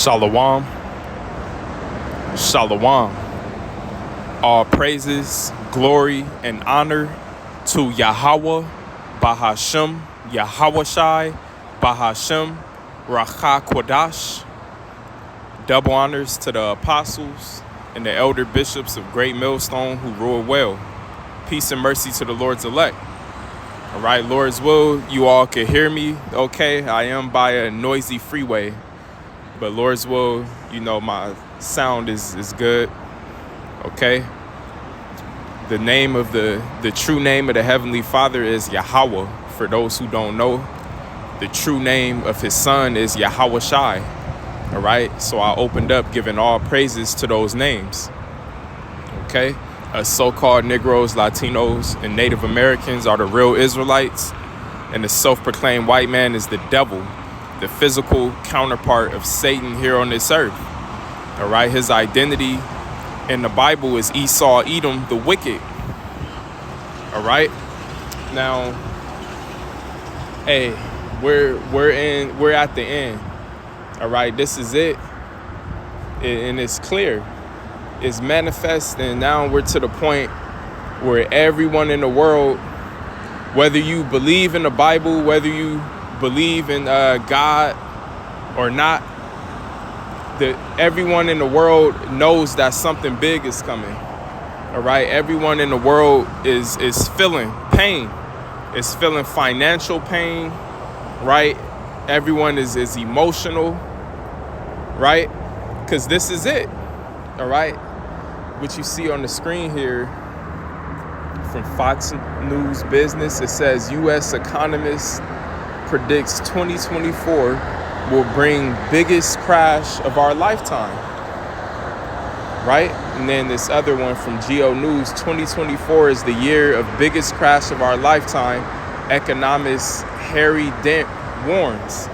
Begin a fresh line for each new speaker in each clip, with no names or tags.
Shalom, Shalom. All praises, glory, and honor to Yahweh, Bahashem, Yahawashai, Bahashem, Racha Kodash. Double honors to the apostles and the elder bishops of Great Millstone who rule well. Peace and mercy to the Lord's elect. All right, Lord's will, you all can hear me okay. I am by a noisy freeway, but Lord's will, you know, my sound is good. Okay. The name of the true name of the Heavenly Father is Yahweh. For those who don't know, the true name of his son is Yahawashai. All right. So I opened up giving all praises to those names. Okay. So-called Negroes, Latinos, and Native Americans are the real Israelites. And the self-proclaimed white man is the devil, the physical counterpart of Satan here on this earth. All right. His identity in the Bible is Esau, Edom, the wicked. All right. Now, hey, we're at the end. All right. This is it. And it's clear. It's manifest. And now we're to the point where everyone in the world, whether you believe in the Bible, whether you believe in God or not, everyone in the world knows that something big is coming. All right. Everyone in the world is feeling pain. Is feeling financial pain. Right. Everyone is emotional. Right. Because this is it. All right. What you see on the screen here from Fox News Business, it says U.S. economist predicts 2024 will bring biggest crash of our lifetime, right? And then this other one from Geo News, 2024 is the year of biggest crash of our lifetime, economist Harry Dent warns,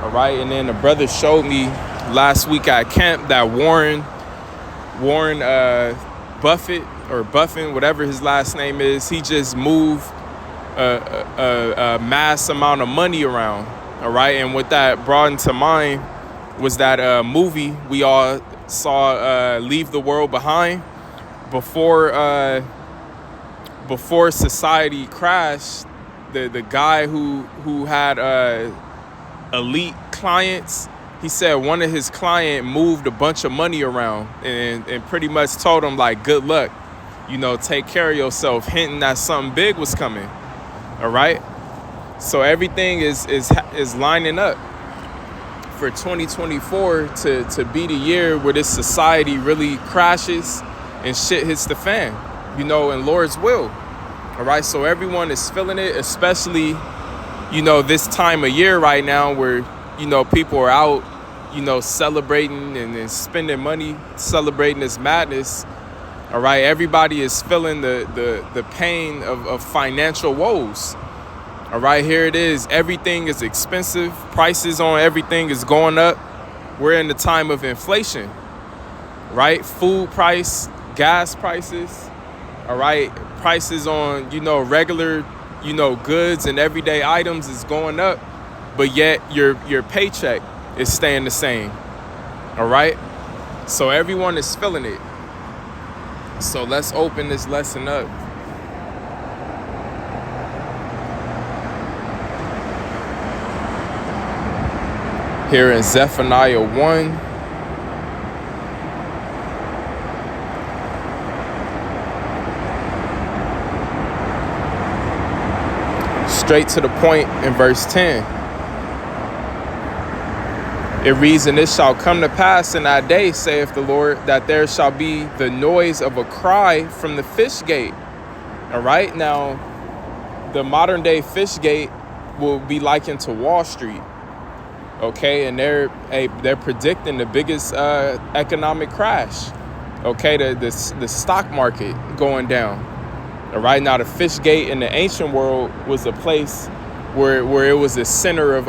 all right? And then the brother showed me last week at camp that Warren Buffett, or Buffin, whatever his last name is, he just moved a mass amount of money around. All right, and what that brought into mind was that movie we all saw, Leave the World Behind. Before society crashed, the guy who had elite clients, he said one of his clients moved a bunch of money around and pretty much told him, like, good luck, you know, take care of yourself, hinting that something big was coming. All right. So everything is lining up for 2024 to be the year where this society really crashes and shit hits the fan, you know, in Lord's will. All right. So everyone is feeling it, especially, you know, this time of year right now where, you know, people are out, you know, celebrating and spending money, celebrating this madness. All right. Everybody is feeling the pain of financial woes. All right, here it is. Everything is expensive. Prices on everything is going up. We're in the time of inflation, right? Food price, gas prices, all right? Prices on, you know, regular, you know, goods and everyday items is going up, but yet your paycheck is staying the same, all right? So everyone is feeling it. So let's open this lesson up. Here in Zephaniah 1, straight to the point in verse 10. It reads, and it shall come to pass in that day, saith the Lord, that there shall be the noise of a cry from the fish gate. All right, now the modern day fish gate will be likened to Wall Street. Okay, and they're predicting the biggest economic crash. Okay, the stock market going down. All right, now the fish gate in the ancient world was a place where it was a center of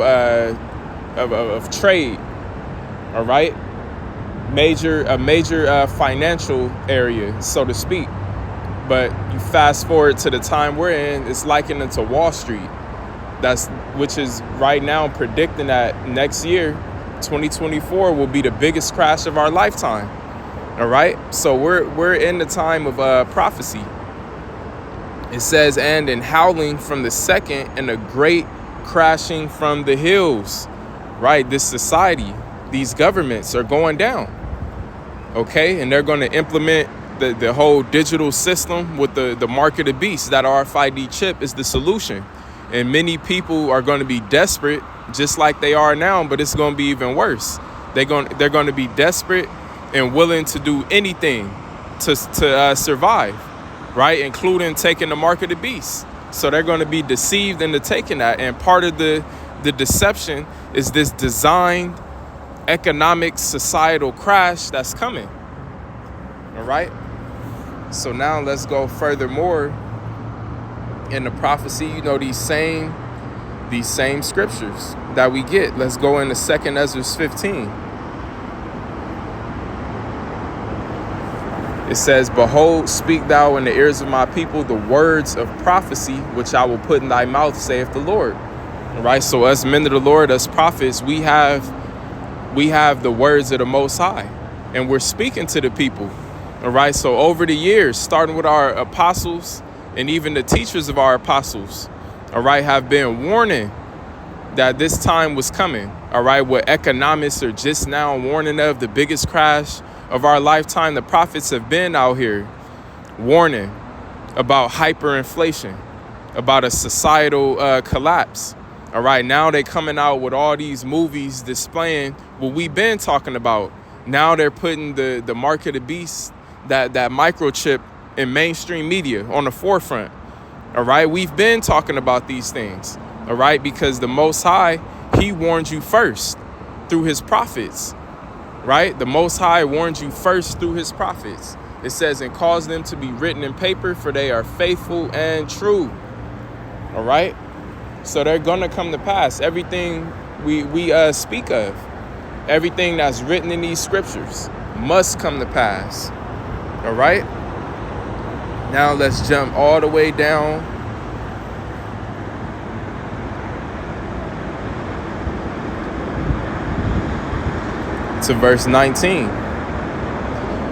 trade. All right, a major financial area, so to speak. But you fast forward to the time we're in, it's likened into Wall Street. Which is right now predicting that next year 2024 will be the biggest crash of our lifetime. All right. So we're in the time of prophecy. It says, and in howling from the second and a great crashing from the hills. Right. This society, these governments are going down. OK, and they're going to implement the whole digital system with the mark of the beast. That RFID chip is the solution. And many people are going to be desperate, just like they are now, but it's going to be even worse. They're going to be desperate and willing to do anything to survive, right? Including taking the mark of the beast. So they're going to be deceived into taking that. And part of the deception is this designed economic societal crash that's coming. All right. So now let's go furthermore in the prophecy. You know, these same scriptures that we get. Let's go into 2 Ezra 15. It says, behold, speak thou in the ears of my people the words of prophecy, which I will put in thy mouth, saith the Lord. All right. So us men of the Lord, us prophets, we have the words of the Most High, and we're speaking to the people. All right. So over the years, starting with our apostles and even the teachers of our apostles, all right, have been warning that this time was coming. All right. What economists are just now warning of, the biggest crash of our lifetime. The prophets have been out here warning about hyperinflation, about a societal collapse. All right. Now they're coming out with all these movies displaying what we've been talking about. Now they're putting the mark of the beast, that microchip in mainstream media on the forefront. All right. We've been talking about these things. All right. Because the Most High, he warned you first through his prophets. Right. The Most High warned you first through his prophets. It says, and cause them to be written in paper, for they are faithful and true. All right. So they're going to come to pass. Everything we speak of, everything that's written in these scriptures must come to pass. All right. Now let's jump all the way down to verse 19.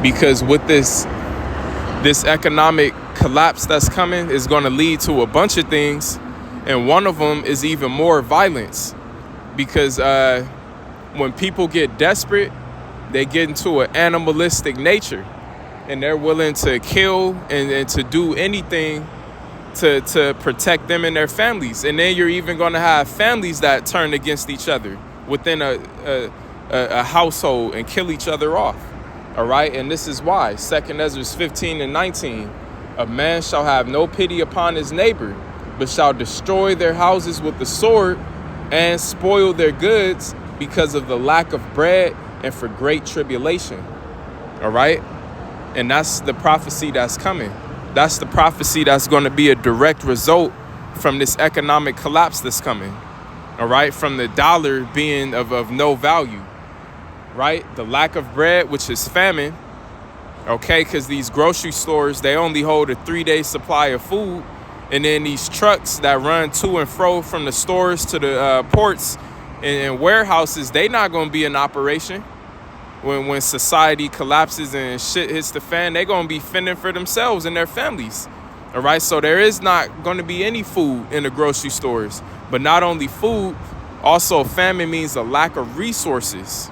Because with this economic collapse that's coming is going to lead to a bunch of things. And one of them is even more violence. Because when people get desperate, they get into an animalistic nature. And they're willing to kill and to do anything to protect them and their families. And then you're even going to have families that turn against each other within a household and kill each other off. All right. And this is why 2 Ezra 15 and 19, a man shall have no pity upon his neighbor, but shall destroy their houses with the sword and spoil their goods because of the lack of bread and for great tribulation. All right. And that's the prophecy that's coming. That's the prophecy that's going to be a direct result from this economic collapse that's coming. All right. From the dollar being of no value. Right. The lack of bread, which is famine. OK, because these grocery stores, they only hold a 3-day supply of food. And then these trucks that run to and fro from the stores to the ports and warehouses, they not going to be in operation. When society collapses and shit hits the fan, they're going to be fending for themselves and their families. All right. So there is not going to be any food in the grocery stores. But not only food, also famine means a lack of resources.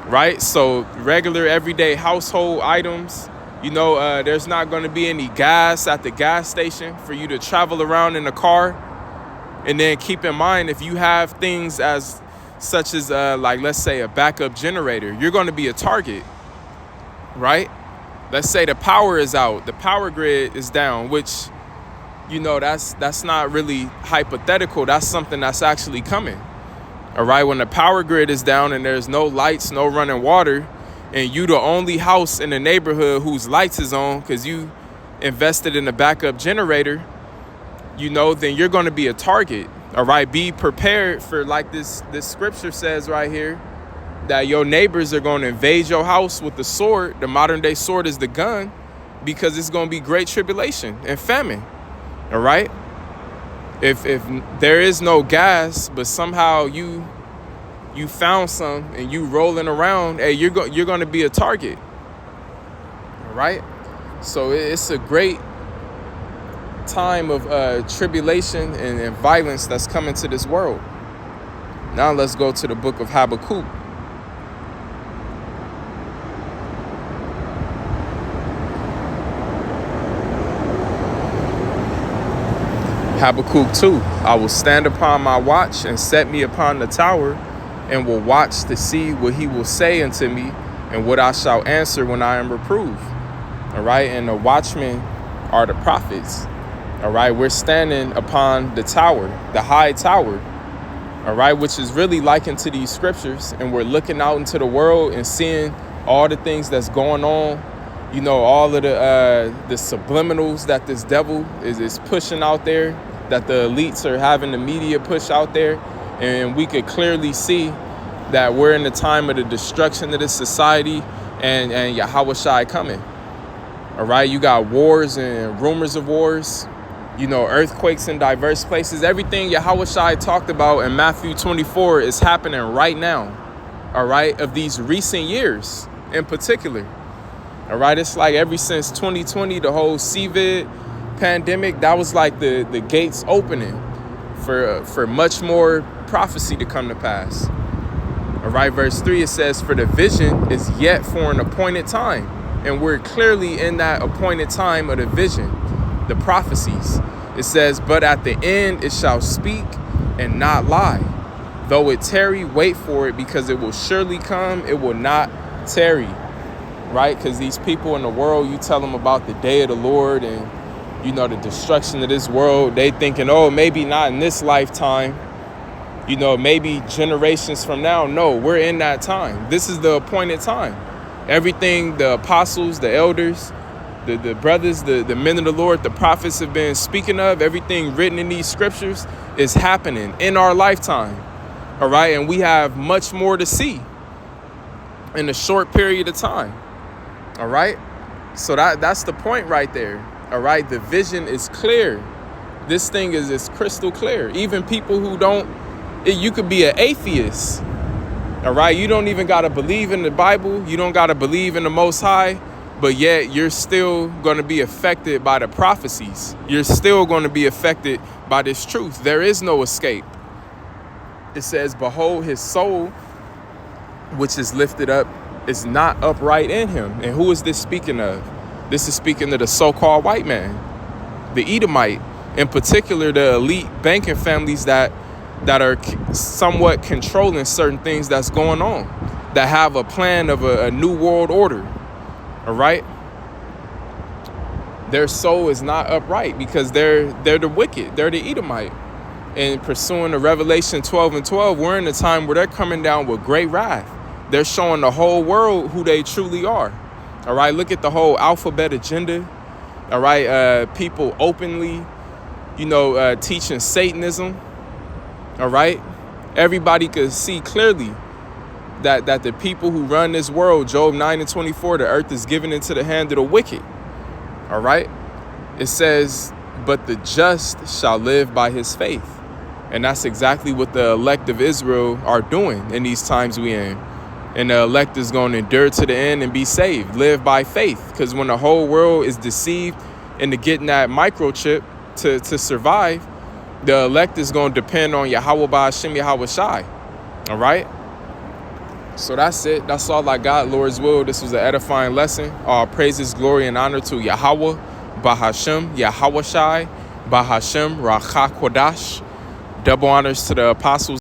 Right. So regular everyday household items, you know, there's not going to be any gas at the gas station for you to travel around in a car. And then keep in mind, if you have things such as like, let's say, a backup generator, you're going to be a target, right? Let's say the power is out, the power grid is down, which, you know, that's not really hypothetical. That's something that's actually coming. All right. When the power grid is down and there's no lights, no running water, and you the only house in the neighborhood whose lights is on because you invested in a backup generator, you know, then you're going to be a target. All right. Be prepared for, like this scripture says right here, that your neighbors are going to invade your house with the sword. The modern day sword is the gun, because it's going to be great tribulation and famine. All right. If there is no gas, but somehow you you found some and you rolling around, hey, you're going to be a target. All right? So it's a great time of tribulation and violence that's coming to this world. Now let's go to the book of Habakkuk. Habakkuk 2. I will stand upon my watch and set me upon the tower, and will watch to see what he will say unto me, and what I shall answer when I am reproved. All right, and the watchmen are the prophets. All right, we're standing upon the tower, the high tower, all right, which is really likened to these scriptures, and we're looking out into the world and seeing all the things that's going on. You know, all of the subliminals that this devil is pushing out there, that the elites are having the media push out there. And we could clearly see that we're in the time of the destruction of this society and Yahawashi coming. All right, you got wars and rumors of wars, you know, earthquakes in diverse places. Everything Yahawashi talked about in Matthew 24 is happening right now. All right, of these recent years in particular. All right, it's like ever since 2020, the whole COVID pandemic, that was like the gates opening for much more prophecy to come to pass. All right, verse 3, it says, for the vision is yet for an appointed time. And we're clearly in that appointed time of the vision, the prophecies. It says, but at the end it shall speak and not lie. Though it tarry, wait for it, because it will surely come, it will not tarry. Right? Because these people in the world, you tell them about the day of the Lord and, you know, the destruction of this world. They thinking, oh, maybe not in this lifetime. You know, maybe generations from now. No, we're in that time. This is the appointed time. Everything the apostles, the elders, the brothers, the men of the Lord, the prophets have been speaking of, everything written in these scriptures is happening in our lifetime. All right. And we have much more to see in a short period of time. All right. So that's the point right there. All right. The vision is clear. This thing is crystal clear. Even people who you could be an atheist. All right. You don't even got to believe in the Bible. You don't got to believe in the Most High. But yet you're still going to be affected by the prophecies. You're still going to be affected by this truth. There is no escape. It says, behold, his soul, which is lifted up, is not upright in him. And who is this speaking of? This is speaking of the so-called white man, the Edomite, in particular, the elite banking families that are somewhat controlling certain things that's going on, that have a plan of a new world order. All right. Their soul is not upright because they're the wicked. They're the Edomite. And pursuing the Revelation 12 and 12, we're in a time where they're coming down with great wrath. They're showing the whole world who they truly are. All right. Look at the whole alphabet agenda. All right. People openly, teaching Satanism. All right. Everybody could see clearly that the people who run this world, Job 9 and 24, the earth is given into the hand of the wicked. All right. It says, but the just shall live by his faith. And that's exactly what the elect of Israel are doing in these times we in. And the elect is going to endure to the end and be saved, live by faith. Because when the whole world is deceived into getting that microchip to survive, the elect is going to depend on Yahweh Ba'ashem Yahawashi. All right. So that's it. That's all I got. Lord's will. This was an edifying lesson. All praises, glory, and honor to Yahweh Ba'ashem Yahawashi Ba'ashem Rachak Kodash. Double honors to the apostles